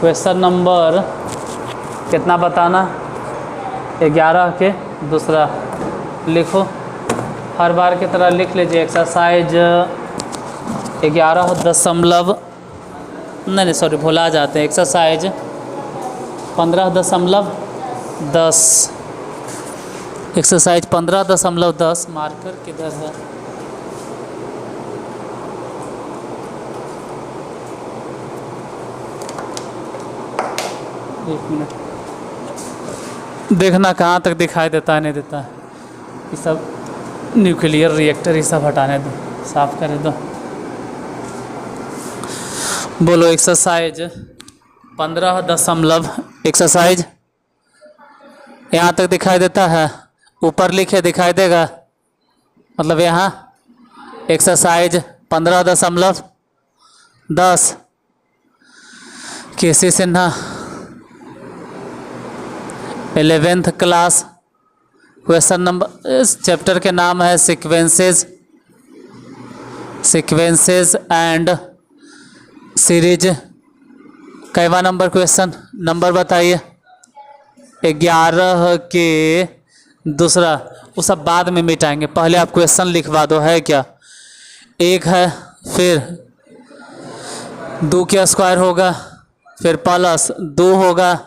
Question number कितना बताना, 11 के दूसरा लिखो। हर बार की तरह लिख लीजिए एक्सरसाइज 11 नहीं सॉरी भुला जाते हैं। एक्सरसाइज 15.10। एक्सरसाइज 15.10 मार्कर किधर है? एक मिनट देखना कहाँ तक दिखाई देता है नहीं देता है। ये सब न्यूक्लियर रिएक्टर ये सब हटाने दो, साफ कर दो। बोलो एक्सरसाइज 15. एक्सरसाइज यहाँ तक दिखाई देता है, ऊपर लिखे दिखाई देगा, मतलब यहाँ exercise 15.10 K C Sinha 11th class. Question number, इस चैप्टर के नाम है सीक्वेंसेस एंड सीरीज। कैवा नंबर क्वेश्चन नंबर बताइए? 11 के दूसरा। वो सब बाद में मिटाएंगे, पहले आप क्वेश्चन लिखवा दो। है क्या? एक है, फिर 2 के स्क्वायर होगा, फिर प्लस 2 होगा,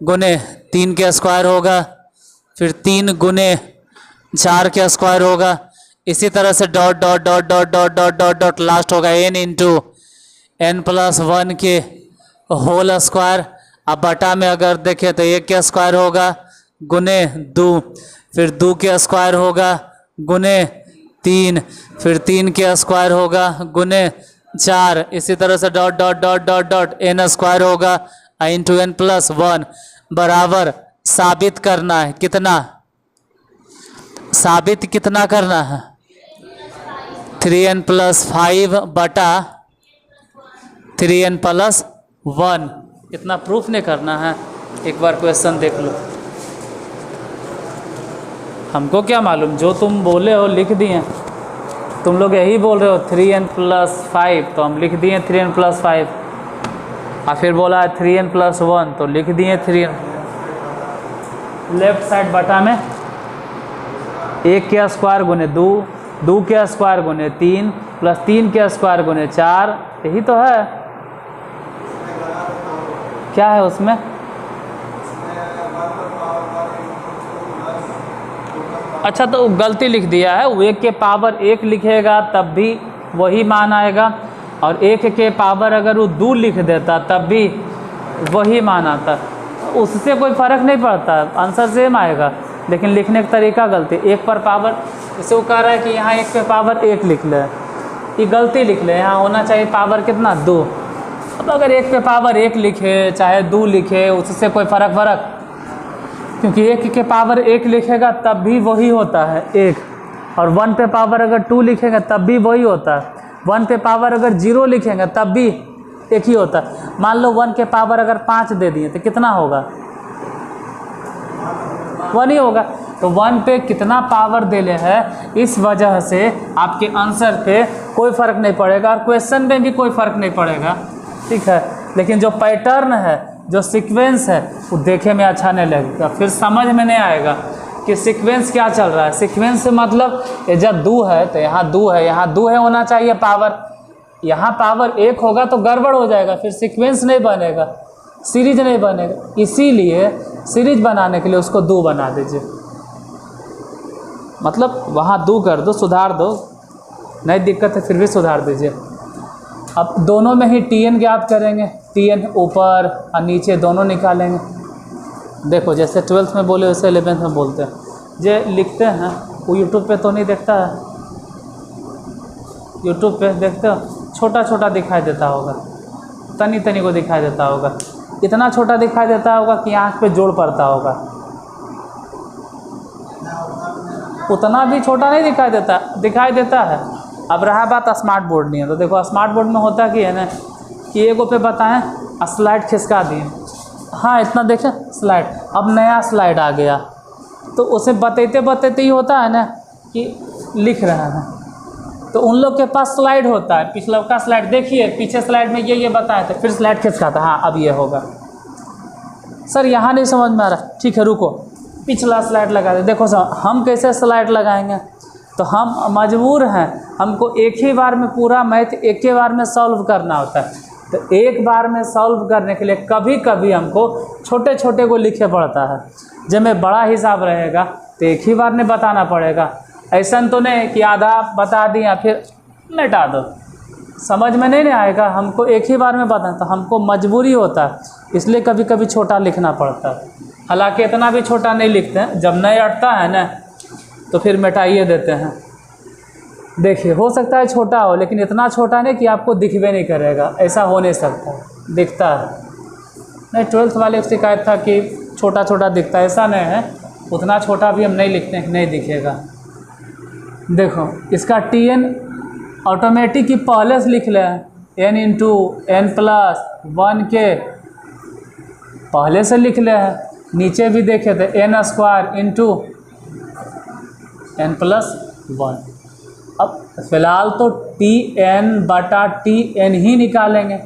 गुने 3 के स्क्वायर होगा, फिर 3 गुने 4 के स्क्वायर होगा। इसी तरह से dot dot dot dot dot dot dot dot last होगा n इंटू n+1 के होल स्क्वायर। अब बटा में अगर देखें तो 1 के स्क्वायर होगा गुने 2, फिर 2 के स्क्वायर होगा गुने 3, फिर 3 के स्क्वायर होगा गुने 4। इसी तरह से dot dot dot dot dot n square होगा इंटू n+1 बराबर साबित करना है। कितना साबित कितना करना है? 3n+5 बटा 3n+1। इतना प्रूफ नहीं करना है। एक बार क्वेश्चन देख लो। हमको क्या मालूम, जो तुम बोले हो लिख दिए। तुम लोग यही बोल रहे हो 3n+5, तो हम लिख दिए 3n+5। और फिर बोला 3n+1 तो लिख दिए 3n। लेफ्ट साइड बटा में 1 के स्क्वायर गुने 2, 2 के स्क्वायर गुने 3 प्लस 3 के स्क्वायर गुने 4। यही तो है। क्या है उसमें? अच्छा तो गलती लिख दिया है। 1 के पावर 1 लिखेगा तब भी वही मान आएगा, और 1 के पावर अगर वो 2 लिख देता तब भी वही मान आता। उससे कोई फ़र्क नहीं पड़ता, आंसर सेम आएगा, लेकिन लिखने का तरीका गलती। 1 पर पावर, जैसे वो कह रहा है कि यहाँ 1 पे पावर 1 लिख ले, ये गलती लिख ले। यहाँ होना चाहिए पावर कितना? 2। अब अगर 1 पे पावर 1 लिखे चाहे 2 लिखे, उससे कोई फ़र्क, क्योंकि 1 के पावर 1 लिखेगा तब भी वही होता है 1, और 1 पे पावर अगर 2 लिखेगा तब भी वही होता है। 1 पे पावर अगर 0 लिखेंगे तब भी एक ही होता है। मान लो 1 के पावर अगर 5 दे दिए तो कितना होगा? 1 ही होगा। तो 1 पे कितना पावर देले है, इस वजह से आपके आंसर पे कोई फ़र्क नहीं पड़ेगा, और क्वेश्चन में भी कोई फ़र्क नहीं पड़ेगा। ठीक है, लेकिन जो पैटर्न है, जो सीक्वेंस है, वो देखे में अच्छा नहीं लगेगा, फिर समझ में नहीं आएगा कि सीक्वेंस क्या चल रहा है। सीक्वेंस से मतलब ये जब 2 है तो यहाँ 2 है, यहाँ 2 है होना चाहिए पावर, यहाँ पावर 1 होगा तो गड़बड़ हो जाएगा, फिर सीक्वेंस नहीं बनेगा, सीरीज नहीं बनेगा। इसीलिए सीरीज बनाने के लिए उसको 2 बना दीजिए, मतलब वहाँ 2 कर दो, सुधार दो, नहीं दिक्कत है फिर भी सुधार दीजिए। अब दोनों में ही Tn ज्ञात करेंगे, Tn ऊपर और नीचे दोनों निकालेंगे। देखो जैसे 12th में बोले वैसे 11th में बोलते हैं। जो लिखते हैं वो यूट्यूब पे तो नहीं देखता है, यूट्यूब पे देखते हो छोटा छोटा दिखाई देता होगा, तनी तनी को दिखाई देता होगा, इतना छोटा दिखाई देता होगा कि आँख पे जोड़ पड़ता होगा। उतना भी छोटा नहीं दिखाई देता है। अब रहा बात स्मार्ट बोर्ड नहीं है, तो देखो स्मार्ट बोर्ड में होता कि है ना कि एगो पे बताएं स्लाइड खिसका दिए, हाँ इतना देखें स्लाइड, अब नया स्लाइड आ गया, तो उसे बताते बताते ही होता है ना कि लिख रहे हैं, तो उन लोग के पास स्लाइड होता है, पिछला का स्लाइड देखिए, पीछे स्लाइड में ये बताया था, फिर स्लाइड खिसका था, हाँ अब ये होगा। सर यहाँ नहीं समझ में आ रहा, ठीक है रुको, पिछला स्लाइड लगा दे। देखो सर हम कैसे स्लाइड लगाएंगे, तो हम मजबूर हैं, हमको एक ही बार में पूरा मैथ एक ही बार में सॉल्व करना होता है। तो एक बार में सॉल्व करने के लिए कभी कभी हमको छोटे छोटे को लिखे पड़ता है। जब में बड़ा हिसाब रहेगा तो एक ही बार में बताना पड़ेगा। ऐसा तो नहीं कि आधा बता दिया फिर मिटा दो, समझ में नहीं आएगा, हमको एक ही बार में बताना, तो हमको मजबूरी होता है, इसलिए कभी कभी छोटा लिखना पड़ता है। हालांकि इतना भी छोटा नहीं लिखते हैं, जब नहीं अटता है ना तो फिर मिटाइए देते हैं। देखिए हो सकता है छोटा हो, लेकिन इतना छोटा नहीं कि आपको दिखबे नहीं करेगा, ऐसा हो नहीं सकता, दिखता है। नहीं 12th वाले की शिकायत था कि छोटा छोटा दिखता है, ऐसा नहीं है, उतना छोटा भी हम नहीं लिखते हैं, नहीं दिखेगा। देखो इसका TN ऑटोमेटिक ही पहले से लिख ले, n इंटू n प्लस 1 के पहले से लिख ले है। नीचे भी देखे थे n square into n plus 1। अब फिलहाल तो TN बटा TN ही निकालेंगे,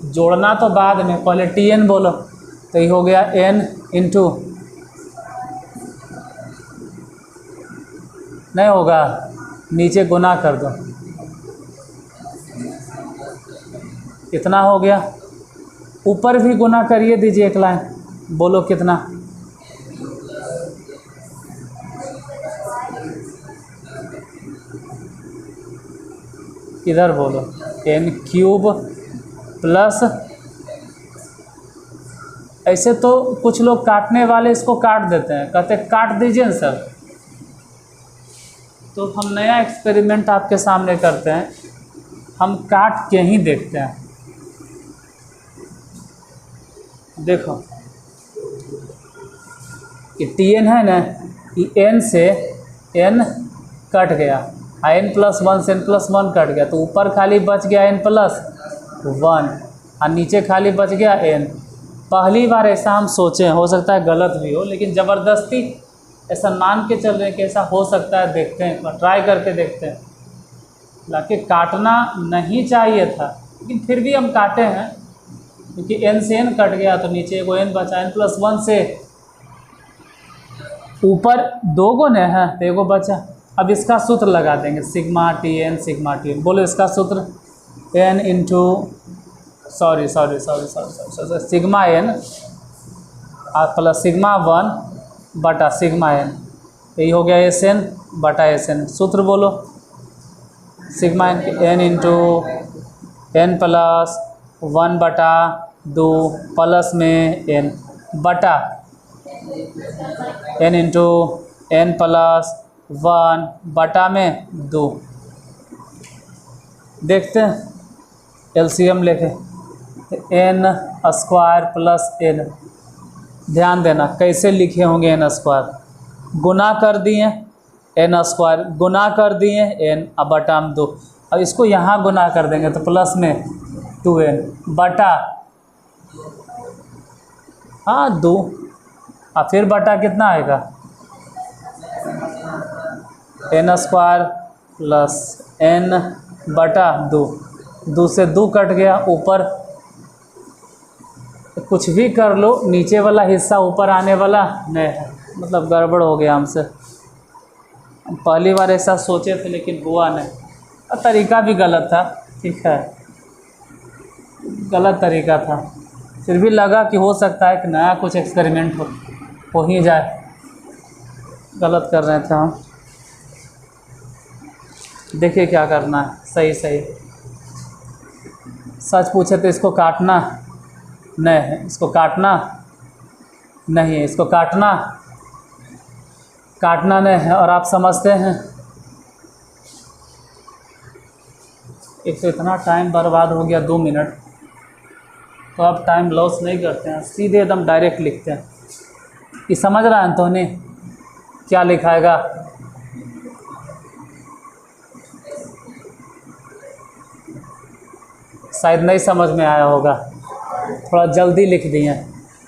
जोड़ना तो बाद में, पहले TN बोलो। तो ये हो गया n इंटू, नहीं होगा, नीचे गुना कर दो, इतना हो गया, ऊपर भी गुना करिए दीजिए एक लाइन, बोलो कितना, इधर बोलो n क्यूब प्लस, ऐसे तो कुछ लोग काटने वाले इसको काट देते हैं, कहते काट दीजिए ना सर। तो हम नया एक्सपेरिमेंट आपके सामने करते हैं, हम काट के ही देखते हैं। देखो ये TN है ना, ये n से n कट गया, n प्लस 1 से n प्लस 1 कट गया, तो ऊपर खाली बच गया n प्लस 1 और नीचे खाली बच गया n। पहली बार ऐसा हम सोचें, हो सकता है गलत भी हो, लेकिन ज़बरदस्ती ऐसा मान के चल रहे हैं कि ऐसा हो सकता है, देखते हैं, ट्राई करके देखते हैं। हालांकि काटना नहीं चाहिए था, लेकिन फिर भी हम काटे हैं, क्योंकि n से n कट गया तो नीचे एगो n बचा, n प्लस 1 से ऊपर 2 गुने हैं तो एगो बचा। अब इसका सूत्र लगा देंगे, सिग्मा TN सिग्मा TN, बोलो इसका सूत्र n into sorry sigma n plus sigma 1 बटा सिग्मा n, यही हो गया SN बटा SN। सूत्र बोलो, sigma n into n plus 1 बटा 2 प्लस में n बटा n इंटू n प्लस 1 बटा में 2। देखते हैं LCM लेके, n स्क्वायर प्लस n, ध्यान देना कैसे लिखे होंगे, n स्क्वायर गुना कर दिए n स्क्वायर, गुना कर दिए n अब बटा में 2। अब इसको यहाँ गुना कर देंगे तो प्लस में 2n बटा, हाँ 2, और फिर बटा कितना आएगा, n स्क्वायर प्लस n बटा 2, 2 से 2 कट गया, ऊपर कुछ भी कर लो, नीचे वाला हिस्सा ऊपर आने वाला नहीं है, मतलब गड़बड़ हो गया हमसे। पहली बार ऐसा सोचे थे लेकिन हुआ नहीं, और तरीका भी गलत था, ठीक है गलत तरीका था, फिर भी लगा कि हो सकता है कि नया कुछ एक्सपेरिमेंट हो ही जाए। गलत कर रहे थे हम, देखिए क्या करना है, सही सच पूछे तो इसको काटना नहीं है, इसको काटना नहीं है, इसको काटना नहीं है। और आप समझते हैं एक तो इतना टाइम बर्बाद हो गया 2 मिनट, तो अब टाइम लॉस नहीं करते हैं, सीधे एकदम डायरेक्ट लिखते हैं। ये समझ रहा है अंतोनी क्या लिखाएगा, शायद नहीं समझ में आया होगा, थोड़ा जल्दी लिख दिए।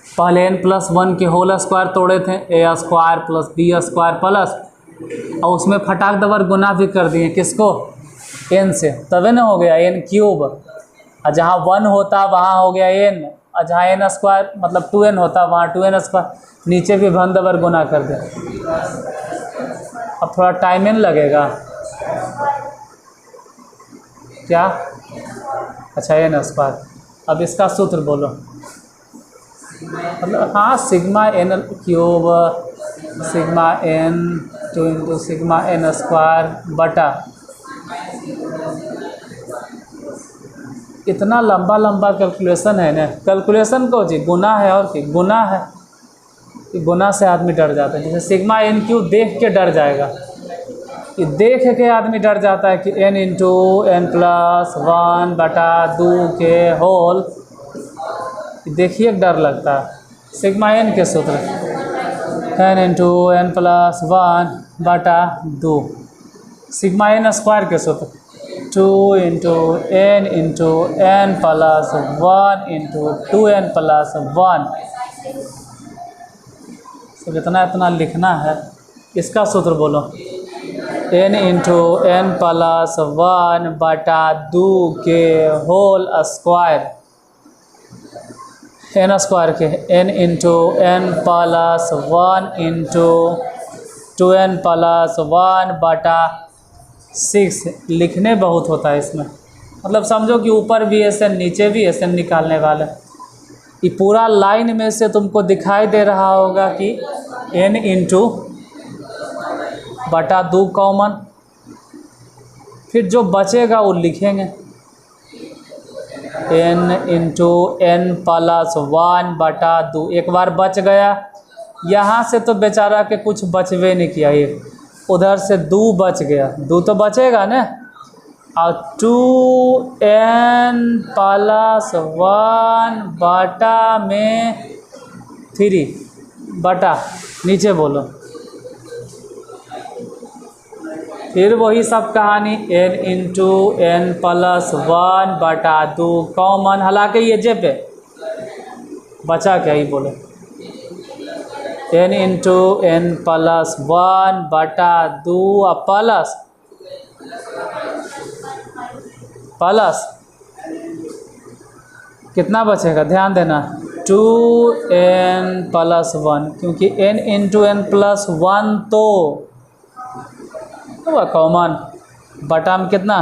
पहले n प्लस 1 के होल स्क्वायर तोड़े थे, a square plus b square plus, और उसमें फटाक दवर गुना भी कर दिए, किसको, एन से, तभी ना हो गया एन क्यूब। और जहाँ 1 होता वहाँ हो गया एन, और जहाँ एन स्क्वायर मतलब 2n होता वहाँ 2n स्क्वायर। नीचे भी घन दबर गुना कर दे। अब थोड़ा टाइम एन लगेगा क्या? अच्छा एन स्क्वायर। अब इसका सूत्र बोलो, मतलब हाँ sigma n cube sigma n 2 into sigma n square बटा, इतना लंबा लंबा कैलकुलेशन है ना। कैलकुलेशन को जी गुना है, और क्या गुना है, गुना से आदमी डर जाता है। जैसे सिग्मा एन क्यूब देख के डर जाएगा, कि देख के आदमी डर जाता है कि n इंटू एन प्लस 1 बटा 2 के होल, देखिए डर लगता है। सिग्मा एन के सूत्र n इंटू एन प्लस 1 बटा 2, सिग्मा एन स्क्वायर के सूत्र 2 into n plus 1 into 2n plus 1। सब इतना लिखना है। इसका सूत्र बोलो, n इंटू एन प्लस 1 बटा 2 के होल स्क्वायर, एन स्क्वायर के n into n plus 1 into 2n plus 1 बटा 6। लिखने बहुत होता है इसमें, मतलब समझो कि ऊपर भी एन नीचे भी एन निकालने वाले। ये पूरा लाइन में से तुमको दिखाई दे रहा होगा कि n इंटू बटा 2 कॉमन, फिर जो बचेगा वो लिखेंगे n इंटू एन प्लस 1 बटा 2। एक बार बच गया, यहाँ से तो बेचारा के कुछ बचवे नहीं किया, ये उधर से 2 बच गया, 2 तो बचेगा ना। और 2n प्लस 1 बटा में 3 बटा, नीचे बोलो, फिर वही सब कहानी n इंटू एन प्लस 1 बटा 2 कॉमन, हालांकि ये जे पे बचा क्या ही बोलो, n इंटू एन प्लस 1 बटा 2 प्लस कितना बचेगा ध्यान देना, 2n प्लस 1, क्योंकि n इंटू एन प्लस 1 तो हुआ कॉमन, बटा में कितना।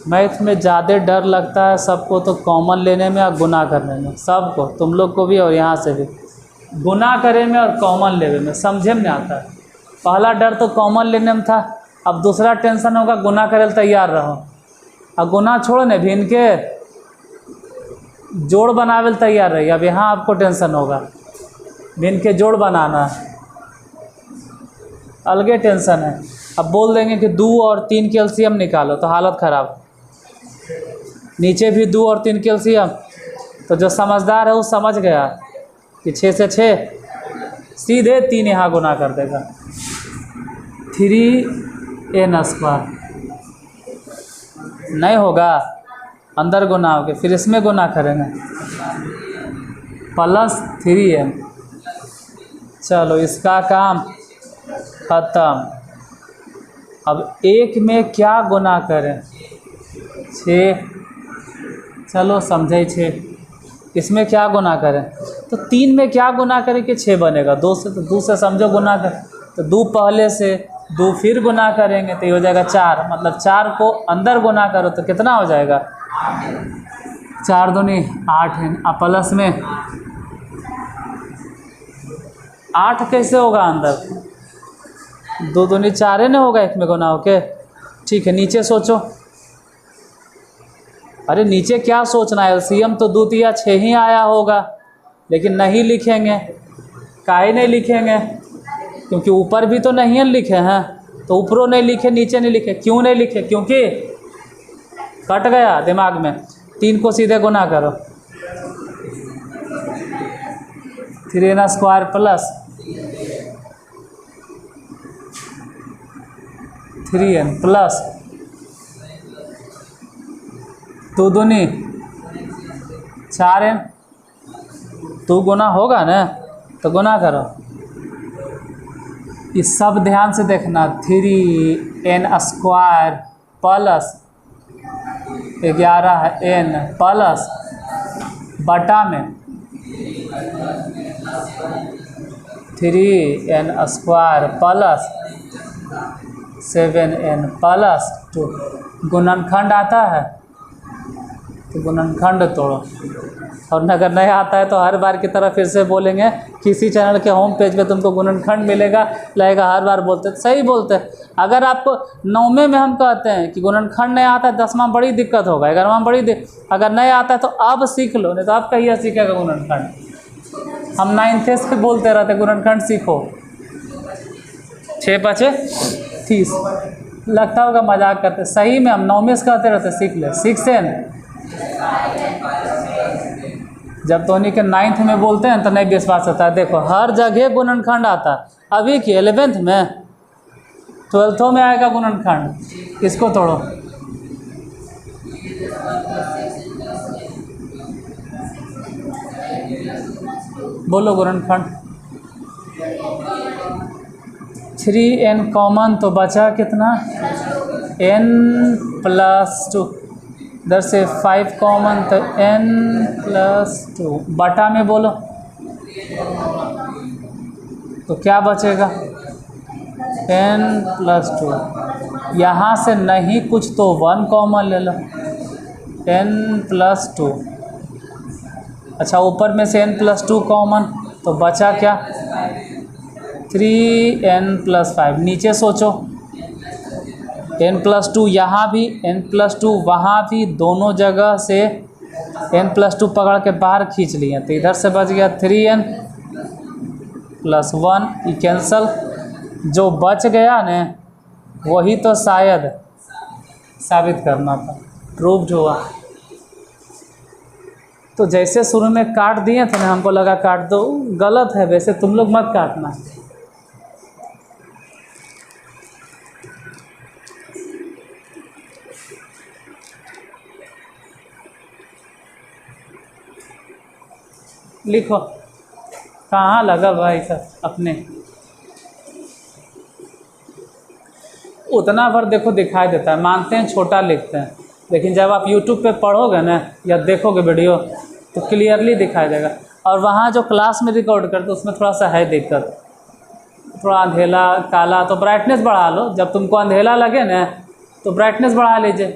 मैथ में ज़्यादा डर लगता है सबको तो कॉमन लेने में और गुना करने में, सबको, तुम लोग को भी और यहाँ से भी। गुना करे में और कॉमन लेने में समझे में नहीं आता है। पहला डर तो कॉमन लेने में था, अब दूसरा टेंशन होगा गुना करे तैयार रहो। और गुना छोड़ने भी इनके जोड़ बनावे तैयार रहिए। अब यहाँ आपको टेंशन होगा, भिन्न के जोड़ बनाना अलगे टेंशन है। अब बोल देंगे कि 2 और 3 के एलसीएम निकालो तो हालत ख़राब। नीचे भी 2 और 3 के एलसीएम, तो जो समझदार है वो समझ गया कि 6 से 6 सीधे 3 यहाँ गुना कर देगा, 3n स्क्वायर नहीं होगा, अंदर गुना होगा, फिर इसमें गुना करेंगे प्लस 3n। चलो इसका काम ख़त्म। अब 1 में क्या गुना करें, 6, चलो समझे 6। इसमें क्या गुना करें, तो 3 में क्या गुना करें कि 6 बनेगा, 2 से, तो 2 से समझो गुना कर, तो 2 पहले से, 2 फिर गुना करेंगे तो ये हो जाएगा 4, मतलब 4 को अंदर गुना करो तो कितना हो जाएगा, 4 दूनी 8 है। अब प्लस में 8 कैसे होगा अंदर, 2 दूनी 4 है ना होगा, 1 में गुना होके। ठीक है नीचे सोचो, अरे नीचे क्या सोचना है, एलसीएम तो 2 तिया 6 ही आया होगा, लेकिन नहीं लिखेंगे। काहे नहीं लिखेंगे, क्योंकि ऊपर भी तो नहीं लिखे हैं, तो ऊपरों नहीं लिखे नीचे नहीं लिखे। क्यों नहीं लिखे, क्योंकि कट गया दिमाग में। 3 को सीधे गुना करो, 3n square plus 3n plus 2 दूनी 4n, 2 गुना होगा ना तो गुना करो। इस सब ध्यान से देखना, 3 n square plus 11 n plus बटा में 3n square plus 7n plus 2 गुणनखंड आता है तो गुणनखंड तोड़ो। और अगर नहीं आता है तो हर बार की तरह फिर से बोलेंगे, किसी चैनल के होम पेज पे तुमको गुणनखंड मिलेगा, लगेगा हर बार बोलते सही बोलते हैं। अगर आपको 9वें में हम कहते हैं कि गुणनखंड नहीं आता है, 10वां बड़ी दिक्कत होगा, 11वां बड़ी अगर नहीं आता है तो अब सीख लो, नहीं तो आप कहिए सीखेगा गुणनखंड। हम 9th से बोलते रहते गुणनखंड सीखो। 6 5 30 लगता होगा मजाक करते, सही में हम 9वें से कहते रहते सीख ले। 6n जब तो उन्हीं के 9th में बोलते हैं तो नहीं विश्वास होता है। देखो हर जगह गुणनखंड आता है। अभी की 11th में 12th में आएगा गुणनखंड। इसको तोड़ो। बोलो गुणनखंड। 3n कॉमन तो बचा कितना, n प्लस 2। इधर से 5 कॉमन तो n प्लस 2 बटा में बोलो तो क्या बचेगा, n प्लस 2। यहाँ से नहीं कुछ तो 1 कॉमन ले लो, n प्लस 2। अच्छा ऊपर में से n प्लस 2 कॉमन तो बचा क्या, 3n प्लस 5। नीचे सोचो, n प्लस 2 यहाँ भी, n प्लस 2 वहाँ भी, दोनों जगह से n प्लस 2 पकड़ के बाहर खींच लिए तो इधर से बच गया 3n प्लस 1। ये कैंसल, जो बच गया न वही तो शायद साबित करना था, प्रूव्ड हुआ। तो जैसे शुरू में काट दिए थे ना, हमको लगा काट दो, गलत है। वैसे तुम लोग मत काटना। लिखो कहाँ लगा भाई सब अपने, उतना भर देखो दिखाई देता है। मानते हैं छोटा लिखते हैं, लेकिन जब आप YouTube पे पढ़ोगे ना या देखोगे वीडियो तो क्लियरली दिखाई देगा। और वहाँ जो क्लास में रिकॉर्ड करते उसमें थोड़ा सा है दिक्कत, थोड़ा अंधेला काला। तो ब्राइटनेस बढ़ा लो, जब तुमको अंधेला लगे ना तो ब्राइटनेस बढ़ा लीजिए।